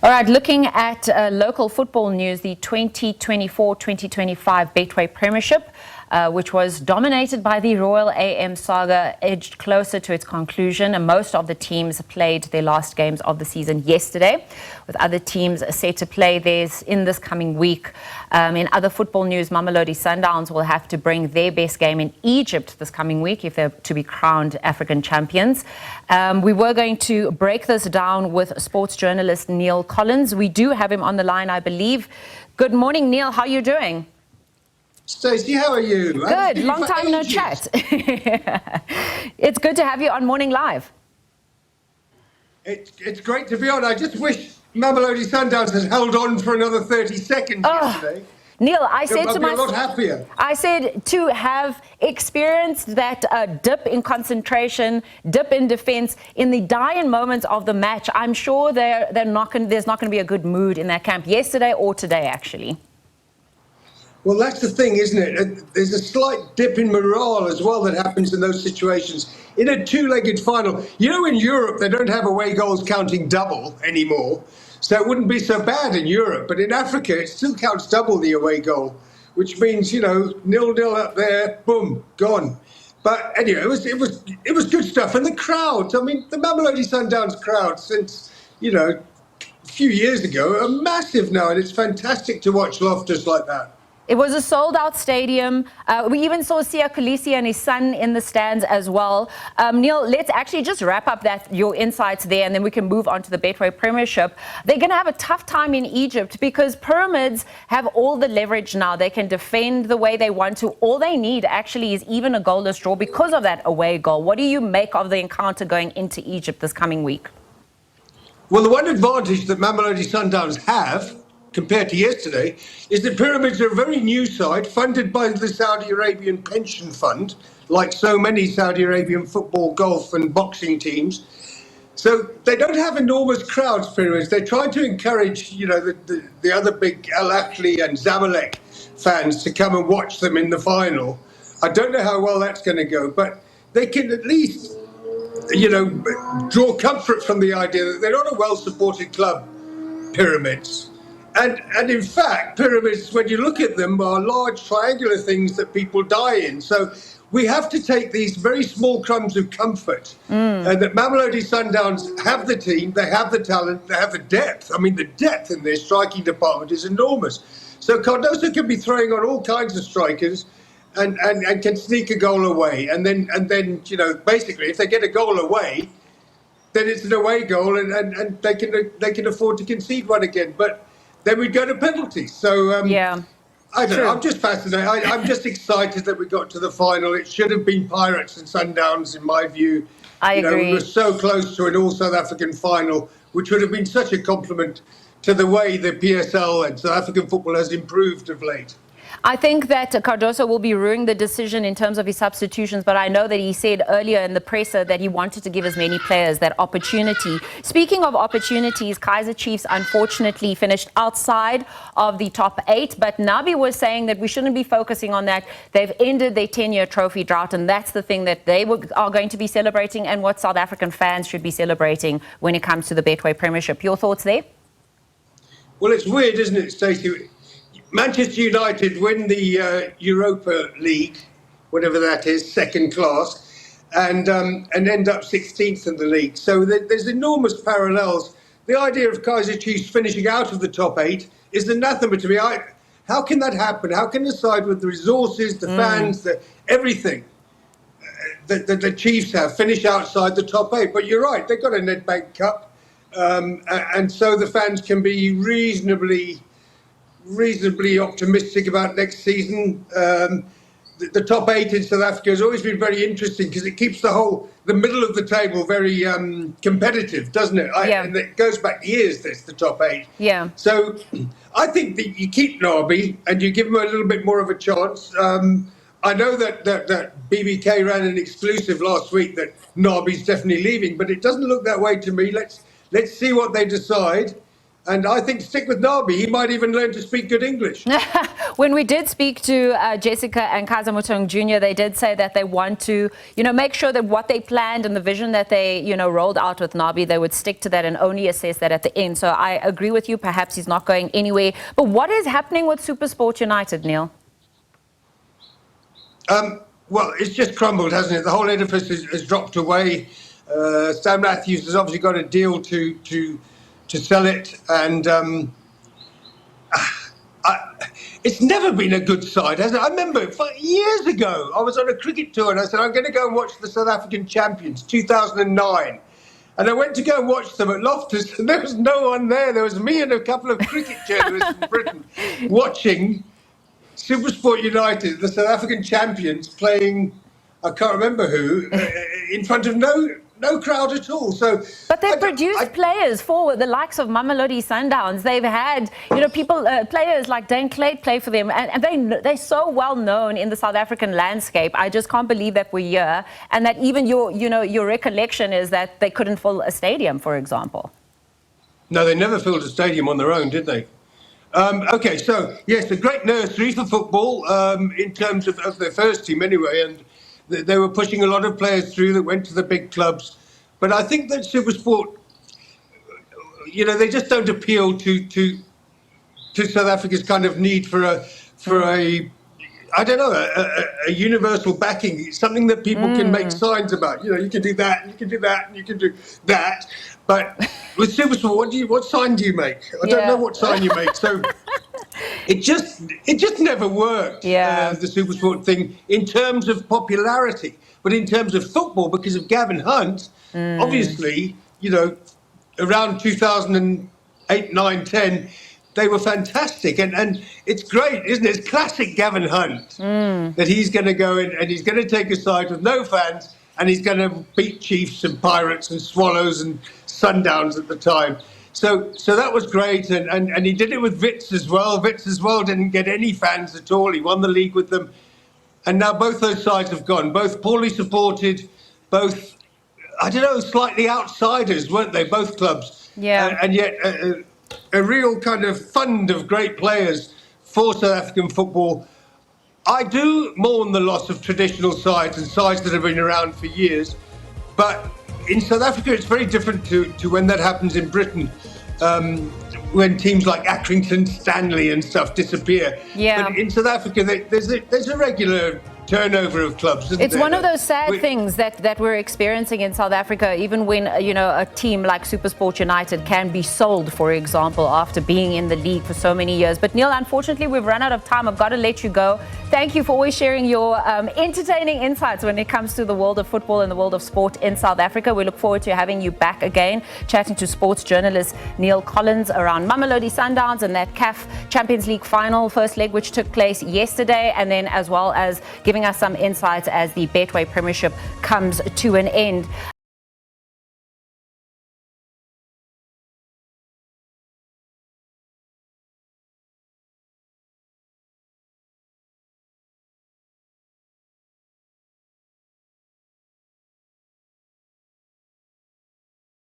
All right, looking at local football news, the 2024-2025 Betway Premiership, which was dominated by the Royal AM saga, edged closer to its conclusion, and most of the teams played their last games of the season yesterday, with other teams set to play theirs in this coming week. In other football news, Mamelodi Sundowns will have to bring their best game in Egypt this coming week if they're to be crowned African champions. We were going to break this down with sports journalist Neal Collins. We do have him on the line, I believe. Good morning, Neal. How are you doing? Stacey, how are you? Good. Long time no chat. It's good to have you on Morning Live. It's great to be on. I just wish Mamelodi Sundowns had held on for another 30 seconds yesterday. Neal, I said to myself, a lot happier. I said to have experienced that dip in concentration, dip in defense, in the dying moments of the match, I'm sure there's not going to be a good mood in that camp yesterday or today, actually. Well, that's the thing, isn't it? There's a slight dip in morale as well that happens in those situations. In a two-legged final, in Europe, they don't have away goals counting double anymore. So it wouldn't be so bad in Europe. But in Africa, it still counts double the away goal, which means, 0-0 up there, boom, gone. But anyway, it was good stuff. And the crowds, I mean, the Mamelodi Sundowns crowd since, a few years ago are massive now. And it's fantastic to watch Loftus like that. It was a sold-out stadium. We even saw Sia Khaleesi and his son in the stands as well. Neal, let's actually just wrap up your insights there, and then we can move on to the Betway Premiership. They're going to have a tough time in Egypt because Pyramids have all the leverage now. They can defend the way they want to. All they need actually is even a goalless draw because of that away goal. What do you make of the encounter going into Egypt this coming week? Well, the one advantage that Mamelodi Sundowns have compared to yesterday, is that Pyramids are a very new side, funded by the Saudi Arabian pension fund, like so many Saudi Arabian football, golf and boxing teams. So they don't have enormous crowds, Pyramids. They're trying to encourage, the other big Al Ahly and Zamalek fans to come and watch them in the final. I don't know how well that's going to go, but they can at least, draw comfort from the idea that they're not a well-supported club, Pyramids. And in fact, Pyramids, when you look at them, are large triangular things that people die in. So we have to take these very small crumbs of comfort. And that Mamelodi Sundowns have the team, they have the talent, they have the depth. I mean, the depth in their striking department is enormous. So Cardoso can be throwing on all kinds of strikers and can sneak a goal away. And then basically, if they get a goal away, then it's an away goal and they can afford to concede one again. But then we'd go to penalties. So, I don't know. I'm just fascinated. I'm just excited that we got to the final. It should have been Pirates and Sundowns, in my view. I agree. We were so close to an all-South African final, which would have been such a compliment to the way the PSL and South African football has improved of late. I think that Cardoso will be ruining the decision in terms of his substitutions, but I know that he said earlier in the presser that he wanted to give as many players that opportunity. Speaking of opportunities, Kaizer Chiefs unfortunately finished outside of the top 8, but Nabi was saying that we shouldn't be focusing on that. They've ended their 10-year trophy drought, and that's the thing that they are going to be celebrating and what South African fans should be celebrating when it comes to the Betway Premiership. Your thoughts there? Well, it's weird, isn't it, Stacey? Manchester United win the Europa League, whatever that is, second class, and end up 16th in the league. So there's enormous parallels. The idea of Kaizer Chiefs finishing out of the top 8 is anathema to me. How can that happen? How can the side with the resources, the fans, everything that the Chiefs have finish outside the top 8? But you're right, they've got a Nedbank Cup, and so the fans can be reasonably optimistic about next season. The top 8 in South Africa has always been very interesting because it keeps the middle of the table very competitive, doesn't it? And it goes back years, the top 8. Yeah. So I think that you keep Nabi and you give him a little bit more of a chance. I know that BBK ran an exclusive last week that Nabi's definitely leaving, but it doesn't look that way to me. Let's see what they decide. And I think stick with Nabi. He might even learn to speak good English. When we did speak to Jessica and Kaizer Chiefs Jr., they did say that they want to, make sure that what they planned and the vision that they, rolled out with Nabi, they would stick to that and only assess that at the end. So I agree with you. Perhaps he's not going anywhere. But what is happening with SuperSport United, Neil? Well, it's just crumbled, hasn't it? The whole edifice has dropped away. Stan Matthews has obviously got a deal to sell it, and it's never been a good side, has it? I remember years ago, I was on a cricket tour and I said, I'm going to go and watch the South African Champions, 2009. And I went to go and watch them at Loftus, and there was no one there. There was me and a couple of cricket journalists from Britain watching SuperSport United, the South African champions, playing, I can't remember who, in front of no crowd at all. So, but they've produced players for the likes of Mamelodi Sundowns. They've had, people, players like Dane Clayt play for them, and they're so well known in the South African landscape. I just can't believe that we're here, and that even your recollection is that they couldn't fill a stadium, for example. No, they never filled a stadium on their own, did they? Okay, so yes, a great nursery for football in terms of their first team anyway, and they were pushing a lot of players through that went to the big clubs. But I think that SuperSport, they just don't appeal to South Africa's kind of need for a I don't know, a universal backing, something that people can make signs about. You can do that, and you can do that, and you can do that. But with SuperSport, what sign do you make? I don't know what sign you make. So it just never worked. The SuperSport thing in terms of popularity, but in terms of football, because of Gavin Hunt, obviously, around 2008, 9, 10. They were fantastic, and it's great, isn't it? It's classic Gavin Hunt that he's going to go in and he's going to take a side with no fans, and he's going to beat Chiefs and Pirates and Swallows and Sundowns at the time. So that was great, and he did it with Wits as well. Wits as well didn't get any fans at all. He won the league with them, and now both those sides have gone. Both poorly supported, both slightly outsiders, weren't they? Both clubs, and yet. A real kind of fund of great players for South African football. I do mourn the loss of traditional sides and sides that have been around for years, but in South Africa it's very different to when that happens in Britain, when teams like Accrington, Stanley and stuff disappear. But in South Africa there's a regular turnover of clubs. It's one of those sad things that we're experiencing in South Africa, even when a team like SuperSport United can be sold, for example, after being in the league for so many years. But Neil, unfortunately, we've run out of time. I've got to let you go. Thank you for always sharing your entertaining insights when it comes to the world of football and the world of sport in South Africa. We look forward to having you back again, chatting to sports journalist Neal Collins around Mamelodi Sundowns and that CAF Champions League final first leg, which took place yesterday, and then as well as giving us some insights as the Betway Premiership comes to an end.